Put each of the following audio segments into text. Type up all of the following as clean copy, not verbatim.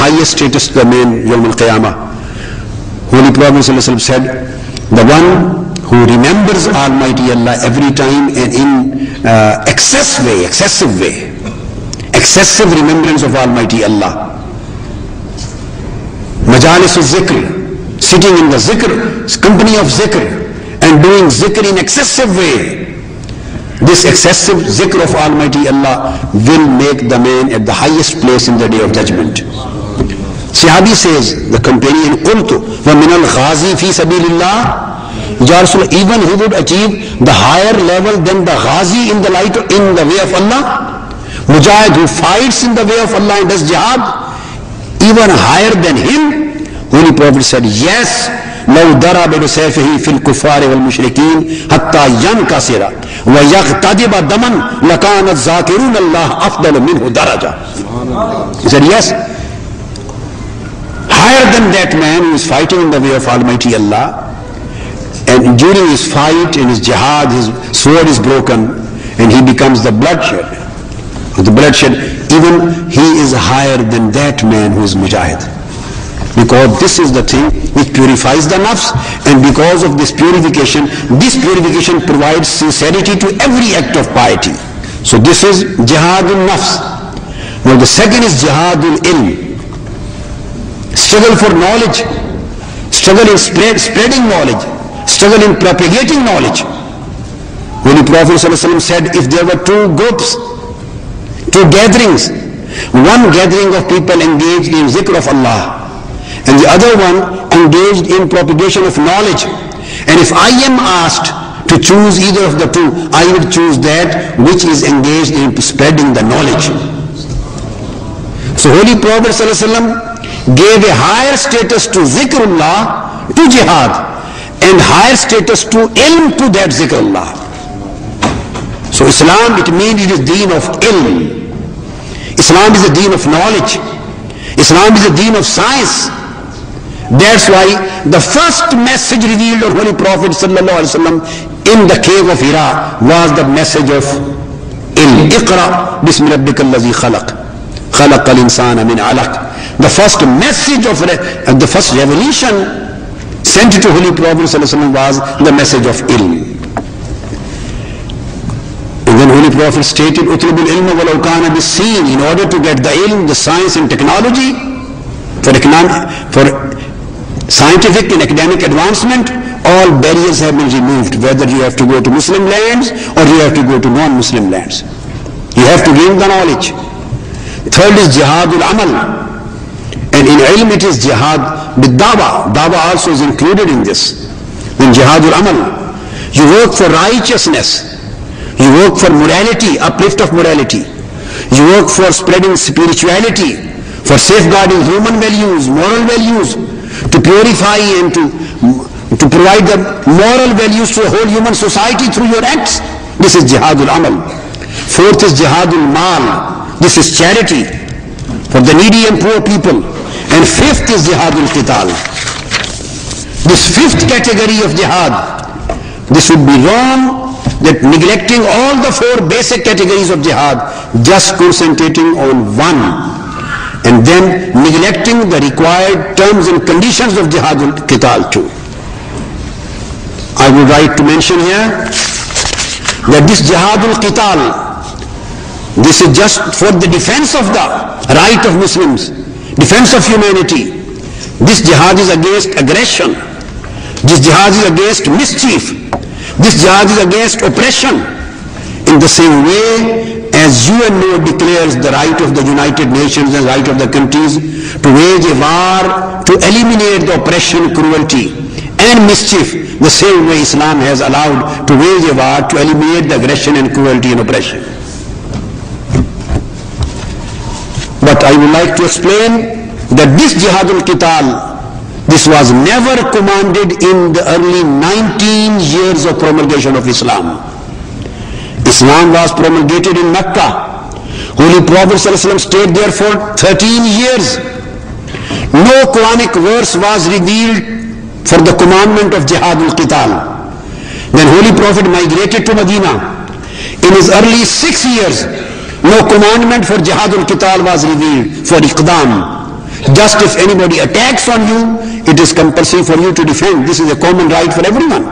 highest status to the man Yawm al-Qiyamah. Holy Prophet ﷺ said, the one who remembers Almighty Allah every time and in excessive remembrance of Almighty Allah. Majalis al-Zikr, sitting in the Zikr, company of Zikr, and doing Zikr in excessive way. This excessive Zikr of Almighty Allah will make the man at the highest place in the Day of Judgment. Sahabi says, the companion, قُلْتُ وَمِنَ الْغَازِي فِي سَبِيلِ اللَّهِ, Ya Rasulullah, even he would achieve the higher level than the Ghazi in the way of Allah. Mujahid who fights in the way of Allah and does jihad, even higher than him. Holy Prophet said, yes, لو ضرب بسيفه في الكفار والمشركين حتى ينكسر ويغتدب دما لكان الذاكرون الله أفضل منه درجة. He said, yes, higher than that man who is fighting in the way of Almighty Allah, and during his fight, in his jihad, his sword is broken and he becomes the bloodshed. Even he is higher than that man who is mujahid. Because this is the thing which purifies the nafs, and because of this purification provides sincerity to every act of piety. So this is jihadul nafs. Now the second is jihadul ilm. Struggle for knowledge, struggle in spreading knowledge, struggle in propagating knowledge. Holy Prophet ﷺ said, if there were two groups, two gatherings, one gathering of people engaged in zikr of Allah, and the other one engaged in propagation of knowledge, and if I am asked to choose either of the two, I would choose that which is engaged in spreading the knowledge. So Holy Prophet ﷺ gave a higher status to zikrullah, to jihad, and higher status to ilm, to that zikrullah. So Islam, it means it is deen of ilm. Islam is a deen of knowledge. Islam is a deen of science. That's why the first message revealed of Holy Prophet ﷺ in the cave of Hira was the message of ilm. Iqra bismi rabbika allazi khalaq, khalaqal insana min alaq. The first message of the first revelation sent to Holy Prophet ﷺ was the message of ilm. And then Holy Prophet stated, utlubul ilma walau kana bis-sin, in order to get the ilm, the science and technology, for scientific and academic advancement, all barriers have been removed, whether you have to go to Muslim lands or you have to go to non-Muslim lands. You have to gain the knowledge. Third is jihadul amal. And in ilm it is jihad with dawah. Dawah also is included in this. In jihadul amal, you work for righteousness. You work for morality, uplift of morality. You work for spreading spirituality, for safeguarding human values, moral values, to purify and to provide the moral values to a whole human society through your acts. This is jihadul amal. Fourth is jihadul mal. This is charity for the needy and poor people. And fifth is jihadul qital. This fifth category of jihad, this would be wrong, that neglecting all the four basic categories of jihad, just concentrating on one, and then neglecting the required terms and conditions of jihadul qital too. I would like to mention here that this jihadul qital, this is just for the defense of the right of Muslims, defense of humanity. This jihad is against aggression. This jihad is against mischief. This jihad is against oppression. In the same way as UNO declares the right of the United Nations and right of the countries to wage a war to eliminate the oppression, cruelty and mischief, the same way Islam has allowed to wage a war to eliminate the aggression and cruelty and oppression. But I would like to explain that this jihadul qital, this was never commanded in the early 19 years of promulgation of Islam. Islam was promulgated in Mecca. Holy Prophet ﷺ stayed there for 13 years. No Quranic verse was revealed for the commandment of jihadul qital. Then Holy Prophet migrated to Medina. In his early 6 years, no commandment for jihadul qital was revealed, for iqdam. Just if anybody attacks on you, it is compulsory for you to defend. This is a common right for everyone.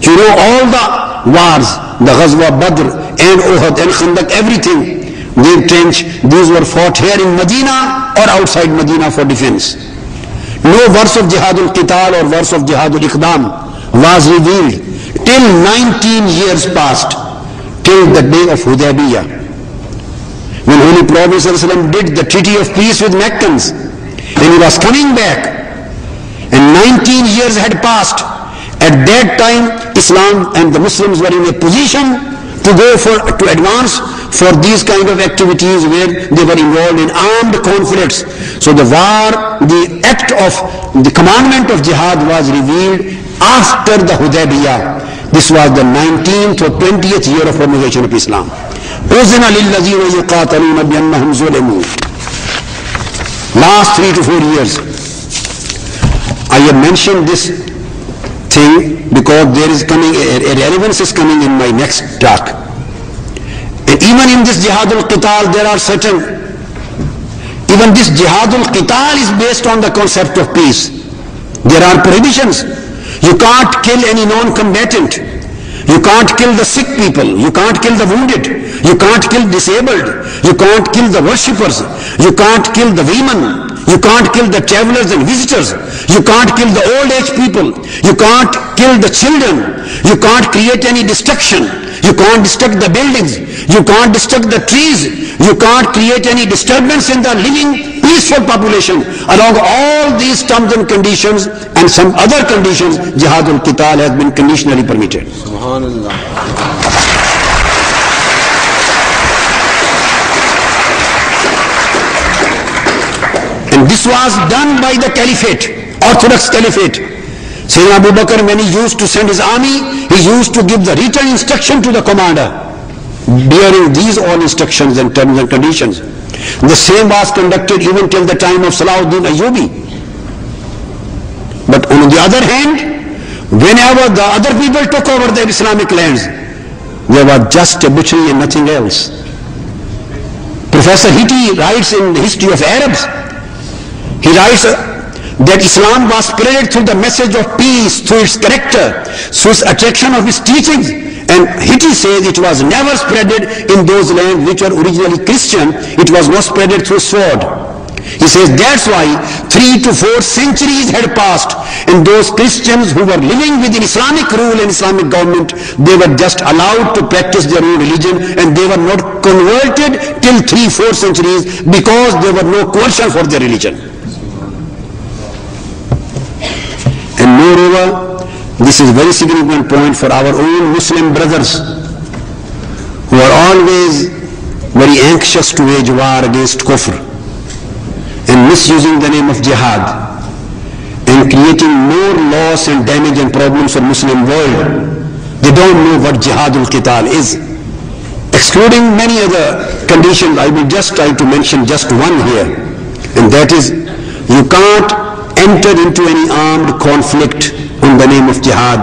You know all the wars, the Ghazwa Badr and Uhud and Khandak, everything. Their trench, these were fought here in Medina or outside Medina for defense. No verse of Jihadul Qital or verse of Jihadul Iqdam was revealed till 19 years passed, till the day of Hudaybiyah, when Holy Prophet ﷺ did the treaty of peace with Meccans, and he was coming back, and 19 years had passed. At that time, Islam and the Muslims were in a position to advance for these kind of activities where they were involved in armed conflicts. So the war, the act of the commandment of jihad was revealed after the Hudaybiyah. This was the 19th or 20th year of promulgation of Islam. Last 3 to 4 years. I have mentioned this thing because there is coming, a relevance is coming in my next talk. And even in this Jihadul Qital, there are certain, even this Jihadul Qital is based on the concept of peace. There are prohibitions. You can't kill any non-combatant. You can't kill the sick people. You can't kill the wounded. You can't kill disabled. You can't kill the worshippers. You can't kill the women. You can't kill the travelers and visitors. You can't kill the old age people. You can't kill the children. You can't create any destruction. You can't destruct the buildings. You can't destruct the trees. You can't create any disturbance in the living peaceful population. Along all these terms and conditions and some other conditions, Jihadul Qital has been conditionally permitted. Subhanallah. And this was done by the Caliphate, Orthodox Caliphate. Sayyidina Abu Bakr, when he used to send his army, he used to give the written instruction to the commander, bearing these all instructions and terms and conditions. The same was conducted even till the time of Salahuddin Ayyubi. But on the other hand, whenever the other people took over the Islamic lands, there was just a butchery and nothing else. Professor Hitti writes in the history of Arabs, he writes that Islam was spread through the message of peace, through its character, through its attraction of its teachings. And Hitti says it was never spreaded in those lands which were originally Christian. It was not spreaded through sword. He says that's why 3 to 4 centuries had passed, and those Christians who were living within Islamic rule and Islamic government, they were just allowed to practice their own religion, and they were not converted till 3-4 centuries because there were no coercion for their religion. And moreover, this is a very significant point for our own Muslim brothers who are always very anxious to wage war against kufr and misusing the name of jihad and creating more loss and damage and problems for Muslim world. They don't know what Jihadul Qital is. Excluding many other conditions, I will just try to mention just one here, and that is you can't enter into any armed conflict in the name of jihad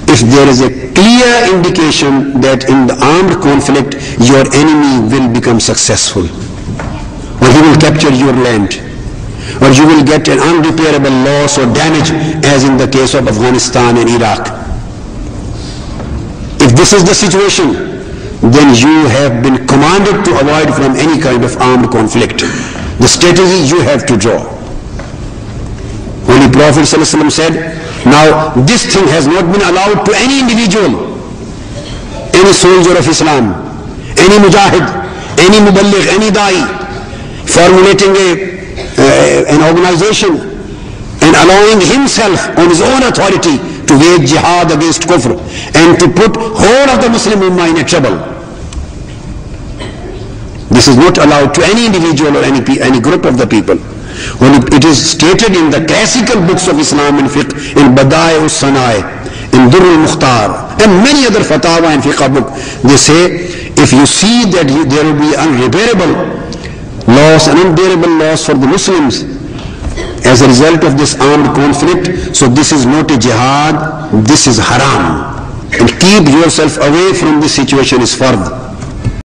if there is a clear indication that in the armed conflict your enemy will become successful, or he will capture your land, or you will get an unrepairable loss or damage, as in the case of Afghanistan and Iraq. If this is the situation, then you have been commanded to avoid from any kind of armed conflict. The strategy you have to draw. Holy Prophet ﷺ said, now this thing has not been allowed to any individual, any soldier of Islam, any mujahid, any muballigh, any da'i, formulating an organization and allowing himself on his own authority to wage jihad against kufr and to put whole of the Muslim ummah in a trouble. This is not allowed to any individual or any group of the people. When it is stated in the classical books of Islam and fiqh, in Badai us-Sanai, in Durr al-Mukhtar, and many other fatawa and fiqh book, they say, if you see that there will be unrepairable loss, an unbearable loss for the Muslims as a result of this armed conflict, so this is not a jihad, this is haram. And keep yourself away from this situation is fard.